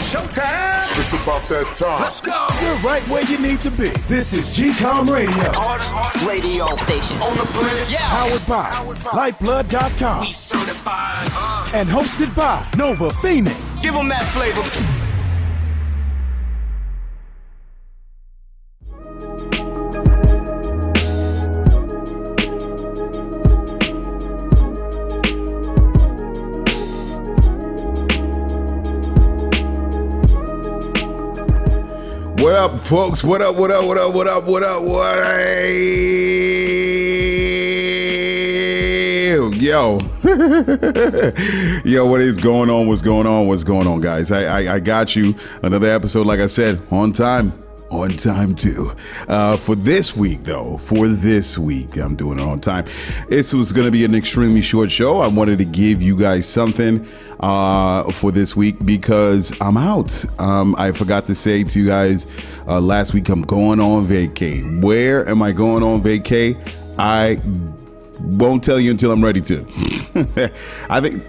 Showtime. It's about that time. Let's go. You're right where you need to be. This is GCOM Radio. Hardest radio station on the planet. Yeah. Powered by Lyfeblood.com. We certified. And hosted by Nova Phoenix. Give them that flavor. What up, folks? What up? Yo. Yo, what is going on? What's going on, guys? I got you. Another episode, like I said, on time too. For this week, I'm doing it on time. This was going to be an extremely short show. I wanted to give you guys something for this week because I'm out. I forgot to say to you guys last week, I'm going on vacay. Where am I going on vacay? I won't tell you until I'm ready to. I think,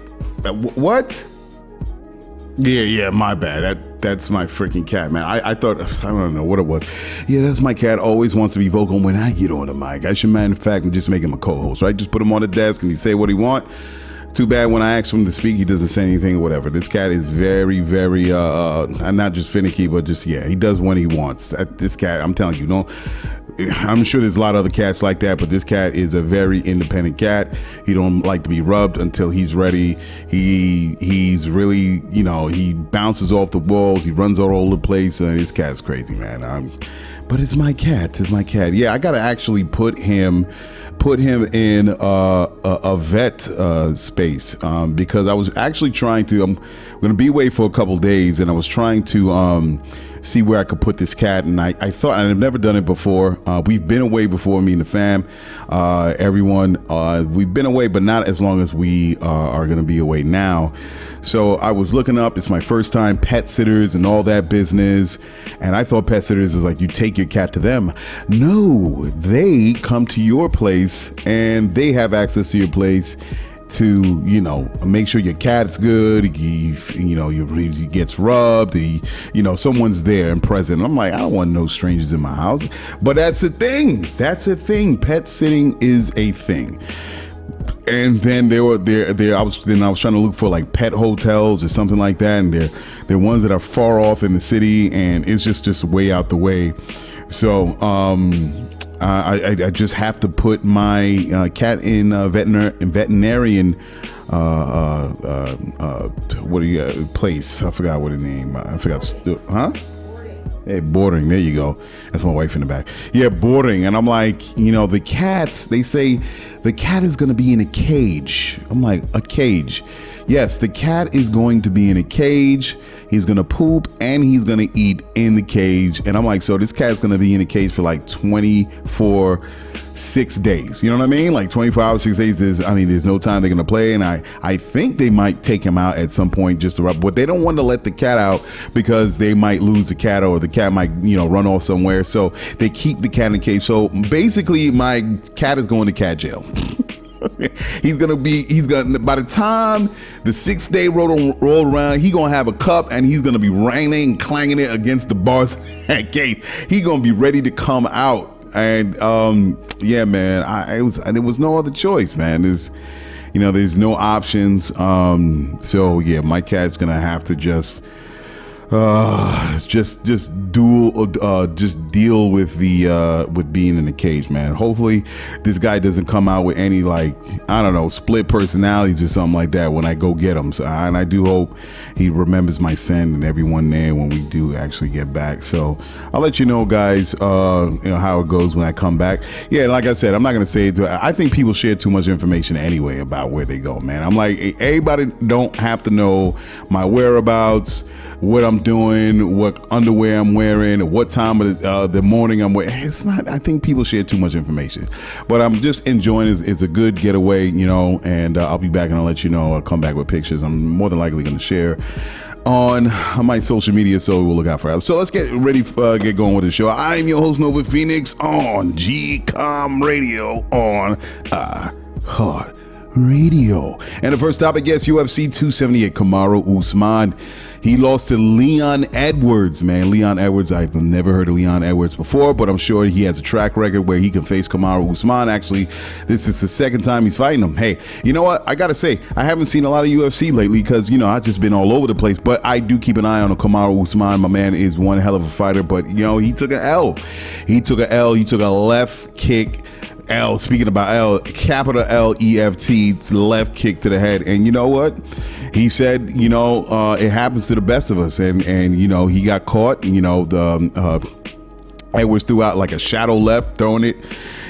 what? Yeah, my bad. That's my freaking cat, man. I thought, I don't know what it was. Yeah, that's my cat. Always wants to be vocal when I get on the mic. I should, matter of fact, just make him a co-host, right? Just put him on the desk and he say what he want. Too bad when I ask him to speak, he doesn't say anything or whatever. This cat is very, very, not just finicky, but just, yeah, he does when he wants. This cat, I'm telling you, I'm sure there's a lot of other cats like that, but this cat is a very independent cat. He don't like to be rubbed until he's ready. He's really, he bounces off the walls. He runs all over the place. This cat's crazy, man. But it's my cat. Yeah, I gotta actually put him in a vet space because I was actually trying to. I'm going to be away for a couple days, and I was trying to see where I could put this cat. And I thought, and I've never done it before. We've been away before, me and the fam, everyone. We've been away, but not as long as we are going to be away now. So I was looking up. It's my first time pet sitters and all that business. And I thought pet sitters is like you take your cat to them. No, they come to your place and they have access to your place to, make sure your cat's good. He gets rubbed. Someone's there and present. I'm like, I don't want no strangers in my house. But that's a thing. Pet sitting is a thing. And then I was trying to look for like pet hotels or something like that, and they're ones that are far off in the city, and it's just way out the way. So I just have to put my cat in veterinarian place. I forgot what the name. Hey, boarding. There you go. That's my wife in the back. Yeah, boarding. And I'm like, the cats, they say the cat is going to be in a cage. I'm like, a cage. Yes, the cat is going to be in a cage. He's going to poop and he's going to eat in the cage. And I'm like, so this cat's going to be in a cage for like 6 days. You know what I mean? Like 24 hours, 6 days there's no time they're going to play. And I think they might take him out at some point just to rub, but they don't want to let the cat out because they might lose the cat or the cat might, run off somewhere. So they keep the cat in the cage. So basically my cat is going to cat jail. He's gonna by the time the 6th day roll around, he gonna have a cup and he's gonna be ringing, clanging it against the bars at gate. He gonna be ready to come out. And yeah, man, there was no other choice, man. There's no options. So yeah, my cat's gonna have to just deal with with being in the cage, man. Hopefully this guy doesn't come out with any split personalities or something like that when I go get him. So, and I do hope he remembers my son and everyone there when we do actually get back. So I'll let you know, guys, how it goes when I come back. Yeah, like I said, I'm not gonna say it. I think people share too much information anyway about where they go, man. I'm like, everybody don't have to know my whereabouts, what I'm doing, what underwear I'm wearing, what time of the morning I'm wearing. It's not, I think people share too much information, but I'm just enjoying it. It's a good getaway, and I'll be back and I'll let you know. I'll come back with pictures. I'm more than likely going to share on my social media, so we'll look out for it. So let's get ready, get going with the show. I'm your host, Nova Phoenix, on GCOM Radio on iHeartRadio. And the first topic, yes, UFC 278, Kamaru Usman. He lost to Leon Edwards, man. Leon Edwards, I've never heard of Leon Edwards before, but I'm sure he has a track record where he can face Kamaru Usman. Actually, this is the second time he's fighting him. Hey, you know what? I got to say, I haven't seen a lot of UFC lately because, you know, I've just been all over the place, but I do keep an eye on Kamaru Usman. My man is one hell of a fighter, but, you know, he took an L. He took a left kick. L, speaking about L, capital L-E-F-T, left kick to the head. And you know what? He said, you know, it happens to the best of us. And you know, he got caught. You know, Edwards threw out like a shadow left, throwing it.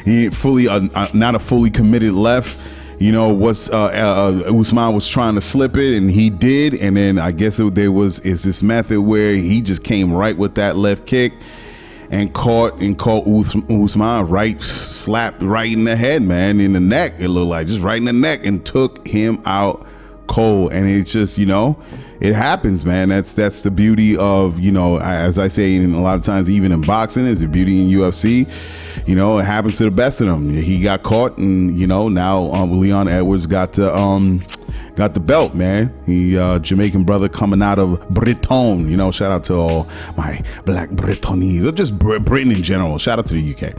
He fully, not a fully committed left. You know, Usman was trying to slip it, and he did. And then I guess is this method where he just came right with that left kick. And caught Usman slapped right in the head, man, in the neck. It looked like just right in the neck, and took him out cold. And it's just, you know, it happens, man. That's the beauty of, you know, as I say, a lot of times, even in boxing, is the beauty in UFC. You know, it happens to the best of them. He got caught, and you know, now Leon Edwards got the belt, man. He Jamaican brother coming out of Britain. You know, shout out to all my black Brittonese, or just Britain in general. Shout out to the UK.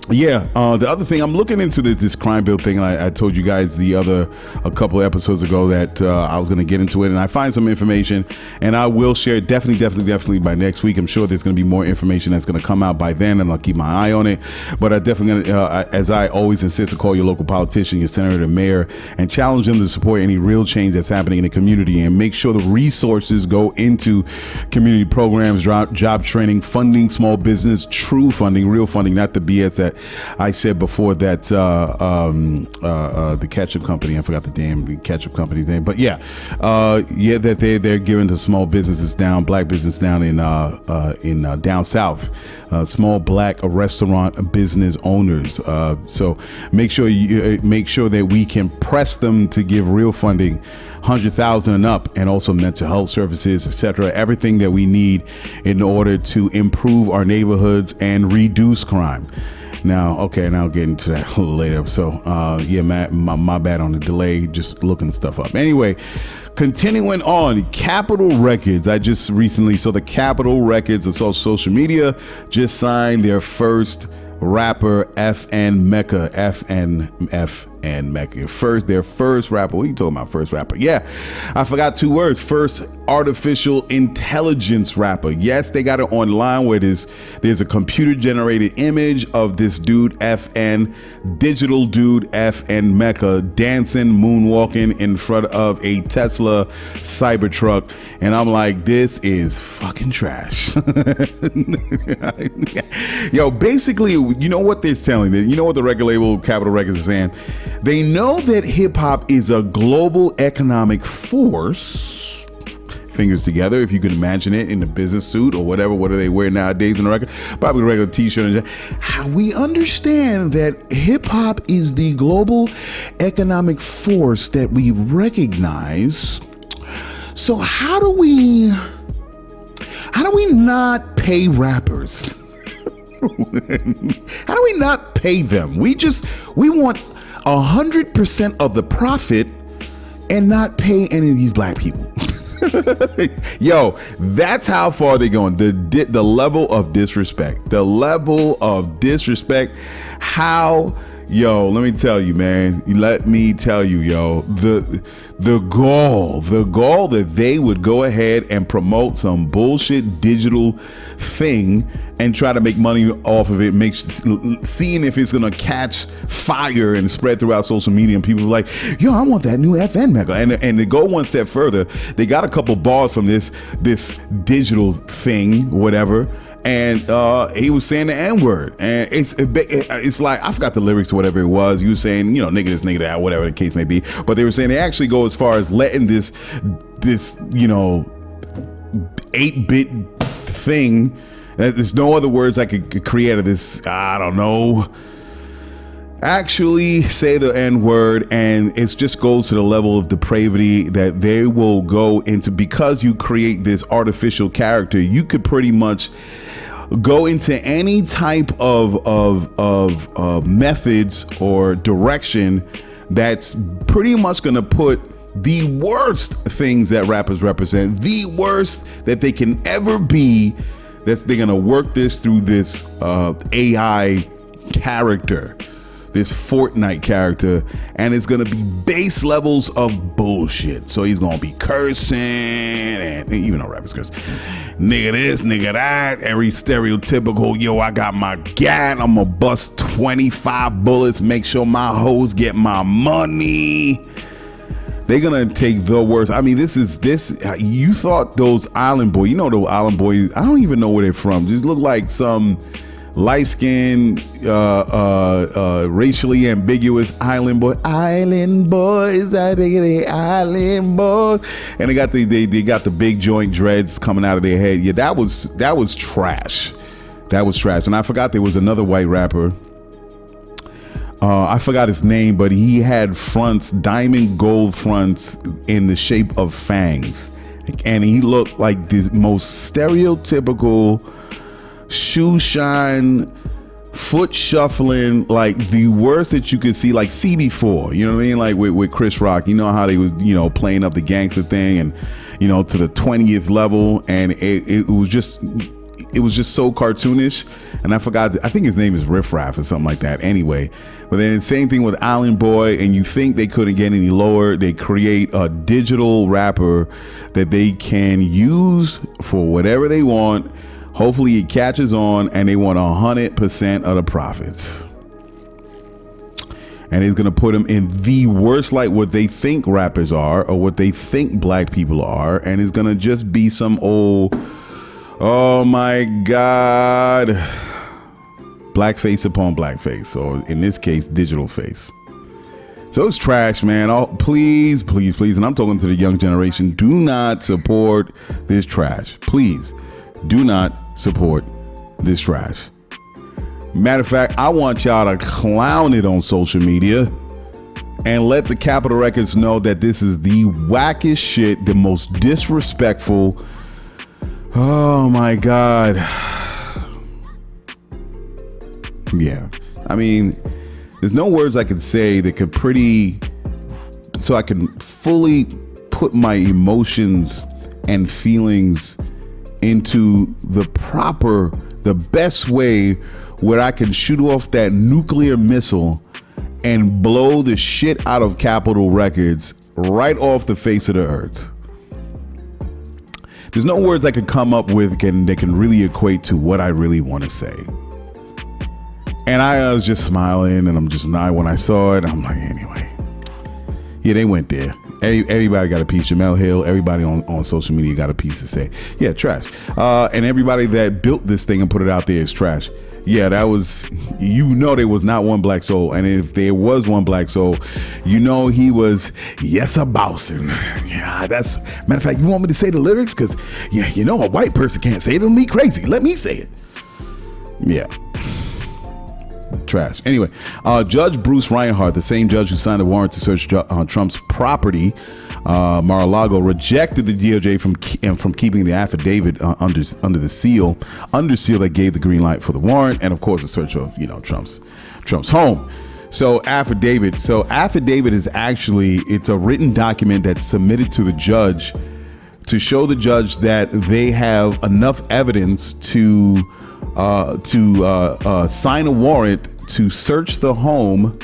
The other thing, I'm looking into this crime bill thing. I told you guys a couple of episodes ago that I was going to get into it, and I find some information, and I will share it definitely by next week. I'm sure there's going to be more information that's going to come out by then, and I'll keep my eye on it. But I definitely, as I always insist, to call your local politician, your senator, the mayor, and challenge them to support any real change that's happening in the community, and make sure the resources go into community programs, job training, funding small business, true funding, real funding, not the BS that I said before, that the ketchup company, I forgot the damn ketchup company's name, but that they're giving to small businesses black business down in down south, small black restaurant business owners. So make sure that we can press them to give real funding, 100,000 and up, and also mental health services, etc. Everything that we need in order to improve our neighborhoods and reduce crime. Now, okay, and I'll get into that a little later. So, my bad on the delay, just looking stuff up. Anyway, continuing on, Capitol Records. I just recently saw the Capitol Records of social media just signed their first rapper, FN Meka. FN Meka. Their first rapper. What are you talking about? First rapper? Yeah, I forgot two words. First artificial intelligence rapper. Yes, they got it online where there's a computer generated image of this dude, digital dude FN Meka, dancing, moonwalking in front of a Tesla Cybertruck. And I'm like, this is fucking trash. Yo, basically, you know what they're telling? You know what the record label Capitol Records is saying? They know that hip hop is a global economic force. Fingers together, if you can imagine it, in a business suit or whatever. What do they wear nowadays in the record? Probably a regular t-shirt. We understand that hip hop is the global economic force that we recognize. So how do we not pay rappers? How do we not pay them? We want 100% of the profit and not pay any of these black people. Yo, that's how far they're going. The level of disrespect. How, yo, let me tell you, man. Yo, the gall that they would go ahead and promote some bullshit digital thing and try to make money off of it, seeing if it's gonna catch fire and spread throughout social media, and people are like, yo, I want that new FN Meka. And to go one step further, they got a couple bars from this digital thing, whatever, and he was saying the N-word, and it's like, I forgot the lyrics or whatever it was. He was saying, you know, nigga this, nigga that, whatever the case may be. But they were saying they actually go as far as letting this you know, 8-bit thing. There's no other words I could create out of this. I don't know. Actually say the N-word, and it just goes to the level of depravity that they will go into. Because you create this artificial character, you could pretty much go into any type of methods or direction that's pretty much going to put the worst things that rappers represent, the worst that they can ever be. They're gonna work this through this AI character, this Fortnite character, and it's gonna be base levels of bullshit. So he's gonna be cursing, and even though rappers curse, nigga this, nigga that, every stereotypical, yo, I got my gat, I'm gonna bust 25 bullets, make sure my hoes get my money. They're gonna take the worst. I mean, this. You thought those Island Boys, you know, those Island Boys, I don't even know where they're from. Just look like some light-skinned, racially ambiguous Island Boys. Island Boys, I think they Island Boys. And they got the big joint dreads coming out of their head. Yeah, that was trash. That was trash. And I forgot there was another white rapper. I forgot his name, but he had fronts, diamond gold fronts in the shape of fangs. And he looked like the most stereotypical shoe shine, foot shuffling, like the worst that you could see, like CB4, you know what I mean? Like with Chris Rock, you know how they was, you know, playing up the gangster thing and, you know, to the 20th level. And it was just so cartoonish. And I forgot, I think his name is Riff Raff or something like that anyway. But then the same thing with Island Boy, and you think they couldn't get any lower. They create a digital rapper that they can use for whatever they want. Hopefully it catches on, and they want 100% of the profits. And it's going to put them in the worst light, what they think rappers are or what they think black people are. And it's going to just be some old, oh my God, blackface upon blackface, or in this case, digital face. So it's trash, man. Oh, please, please, please. And I'm talking to the young generation. Do not support this trash. Please do not support this trash. Matter of fact, I want y'all to clown it on social media and let the Capitol Records know that this is the wackest shit, the most disrespectful. Oh my God. Yeah, I mean, there's no words I could say that could so I can fully put my emotions and feelings into the best way where I can shoot off that nuclear missile and blow the shit out of Capitol Records right off the face of the earth. There's no words I could come up with that can really equate to what I really want to say. And I was just smiling, and I'm just nodding when I saw it. I'm like, anyway. Yeah, they went there. Everybody got a piece. Jamel Hill, everybody on social media got a piece to say. Yeah, trash. And everybody that built this thing and put it out there is trash. Yeah, that was, you know, there was not one black soul. And if there was one black soul, you know, he was, yes, a bouncing. Yeah, that's, matter of fact, you want me to say the lyrics? Because, yeah, you know, a white person can't say it. It'll be crazy. Let me say it. Yeah. Trash. Anyway, Judge Bruce Reinhart, the same judge who signed a warrant to search Trump's property, Mar-a-Lago, rejected the DOJ from keeping the affidavit under seal that gave the green light for the warrant, and of course the search of, you know, Trump's home. So affidavit is actually, it's a written document that's submitted to the judge to show the judge that they have enough evidence to sign a warrant to search the home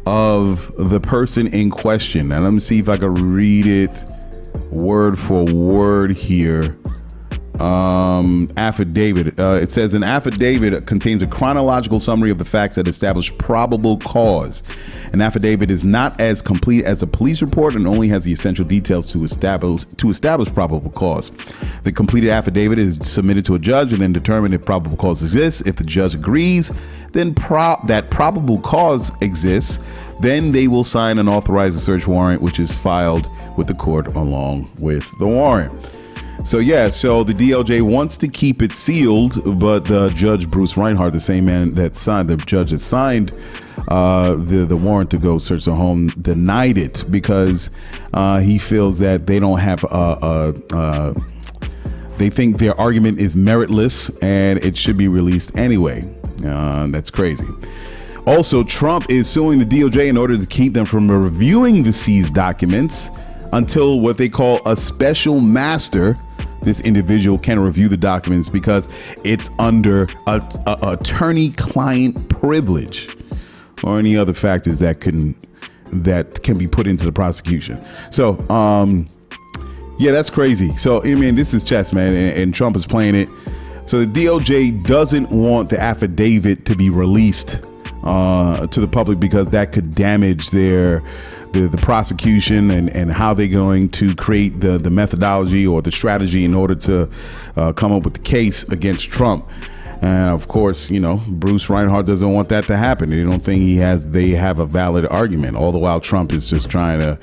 of the person in question. Now let me see if I can read it word for word here. Affidavit. It says an affidavit contains a chronological summary of the facts that establish probable cause. An affidavit is not as complete as a police report and only has the essential details to establish probable cause. The completed affidavit is submitted to a judge and then determined if probable cause exists. If the judge agrees, then that probable cause exists, then they will sign and authorize a search warrant, which is filed with the court along with the warrant. So yeah, so the DOJ wants to keep it sealed, but Judge Bruce Reinhart, the same man that signed, the judge that signed the warrant to go search the home, denied it because he feels that they don't have they think their argument is meritless and it should be released anyway. That's crazy. Also, Trump is suing the DOJ in order to keep them from reviewing the seized documents. until what they call a special master, this individual, can review the documents because it's under attorney-client privilege or any other factors that can be put into the prosecution. So, yeah, that's crazy. So, I mean, this is chess, man, and Trump is playing it. So the DOJ doesn't want the affidavit to be released to the public because that could damage the prosecution and how they're going to create the methodology or the strategy in order to come up with the case against Trump. And of course, Bruce Reinhart doesn't want that to happen. They don't think they have a valid argument. All the while, Trump is just trying to,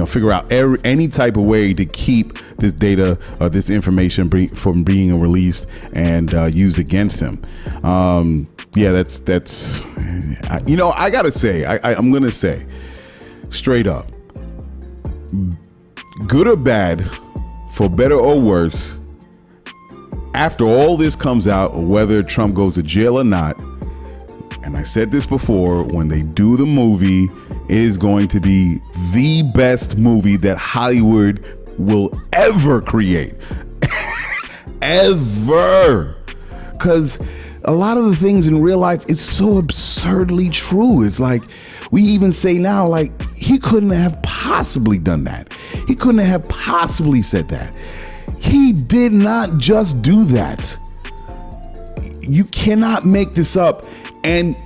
figure out any type of way to keep this data, this information from being released and used against him. Yeah, that's. I gotta say, I'm gonna say, straight up, good or bad, for better or worse, after all this comes out, whether Trump goes to jail or not, and I said this before, when they do the movie, it is going to be the best movie that Hollywood will ever create. Ever. Because a lot of the things in real life is so absurdly true. It's like, we even say now, like, he couldn't have possibly done that. He couldn't have possibly said that. He did not just do that. You cannot make this up. And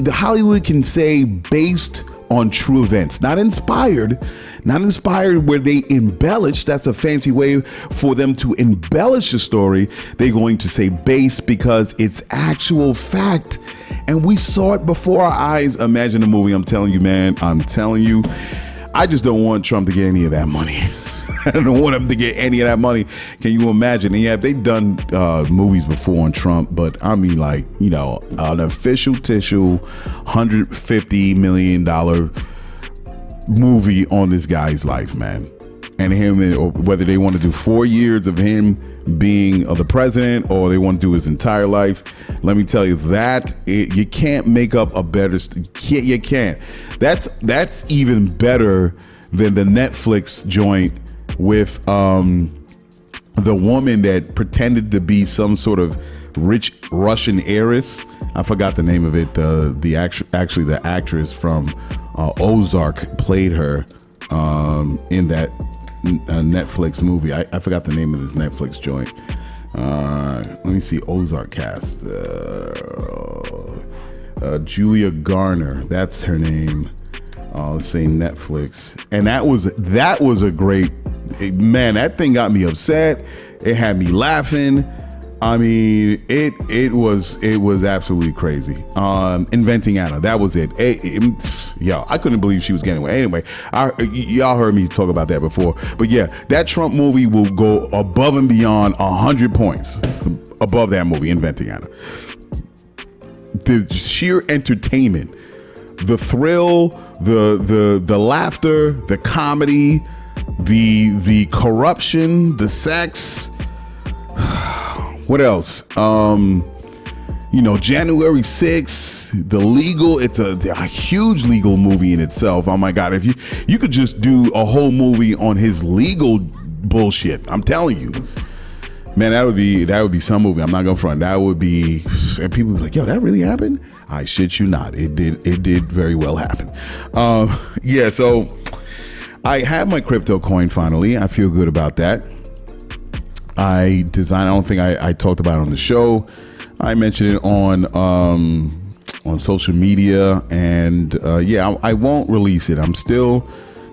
Hollywood can say based on true events, not inspired where they embellish. That's a fancy way for them to embellish a story. They're going to say based because it's actual fact. And we saw it before our eyes. Imagine the movie. I'm telling you, man, I just don't want Trump to get any of that money. I don't want him to get any of that money. Can you imagine? And yeah, they've done movies before on Trump, but I mean, like, an official tissue $150 million movie on this guy's life, man. And him, or whether they want to do 4 years of him being the president or they want to do his entire life, let me tell you that you can't make up a better. You can't. That's even better than the Netflix joint with the woman that pretended to be some sort of rich Russian heiress. I forgot the name of it. The actress from Ozark played her in that Netflix movie. I forgot the name of this Netflix joint. Let me see. Ozark cast. Julia Garner. That's her name. Let's say Netflix. And that was a great, man, that thing got me upset. It had me laughing. I mean, it was absolutely crazy. Inventing Anna, that was it. I couldn't believe she was getting away. Anyway, y'all heard me talk about that before. But yeah, that Trump movie will go above and beyond 100 points above that movie, Inventing Anna. The sheer entertainment, the thrill, the laughter, the comedy, the corruption, the sex. What else? January 6th, the legal. It's a huge legal movie in itself. Oh my God! If you could just do a whole movie on his legal bullshit, I'm telling you, man, that would be some movie. I'm not gonna front. That would be, and people would be like, yo, that really happened? I shit you not. It did very well happen. Yeah. So I have my Cryptocoin finally. I feel good about that. I don't think I talked about it on the show. I mentioned it on social media, and I won't release it. I'm still,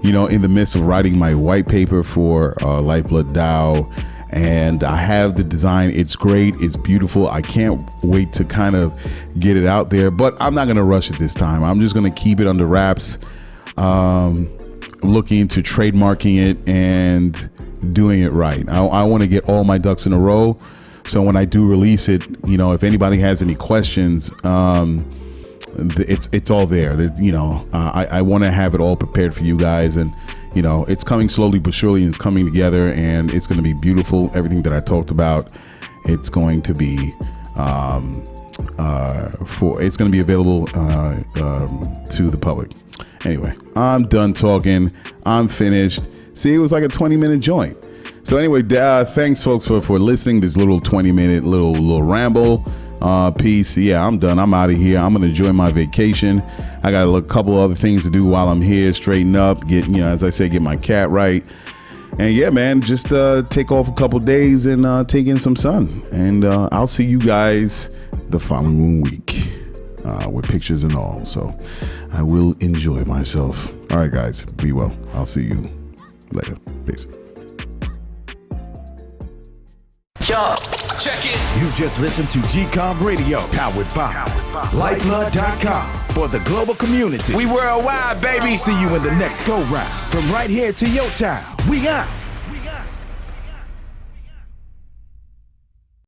in the midst of writing my white paper for Lyfeblood DAO, and I have the design. It's great. It's beautiful. I can't wait to kind of get it out there, but I'm not going to rush it this time. I'm just going to keep it under wraps. Looking into trademarking it and doing it right. I want to get all my ducks in a row, so when I do release it, if anybody has any questions, it's all there. I want to have it all prepared for you guys, and it's coming slowly but surely, and it's coming together, and it's going to be beautiful. Everything that I talked about, it's going to be it's going to be available to the public. Anyway, I'm done talking. I'm finished. See, it was like a 20-minute joint. So anyway, thanks folks for listening. This little 20-minute little ramble piece. Yeah, I'm done. I'm out of here. I'm gonna enjoy my vacation. I got a couple other things to do while I'm here. Straighten up, get as I say, get my cat right. And yeah, man, just take off a couple days and take in some sun. And I'll see you guys the following week with pictures and all. So I will enjoy myself. All right, guys, be well. I'll see you later. Peace. Check it. You just listened to GCOM Radio, powered by Lyfeblood.com for the global community. We worldwide, baby. See you in the next go round. From right here to your town, we out.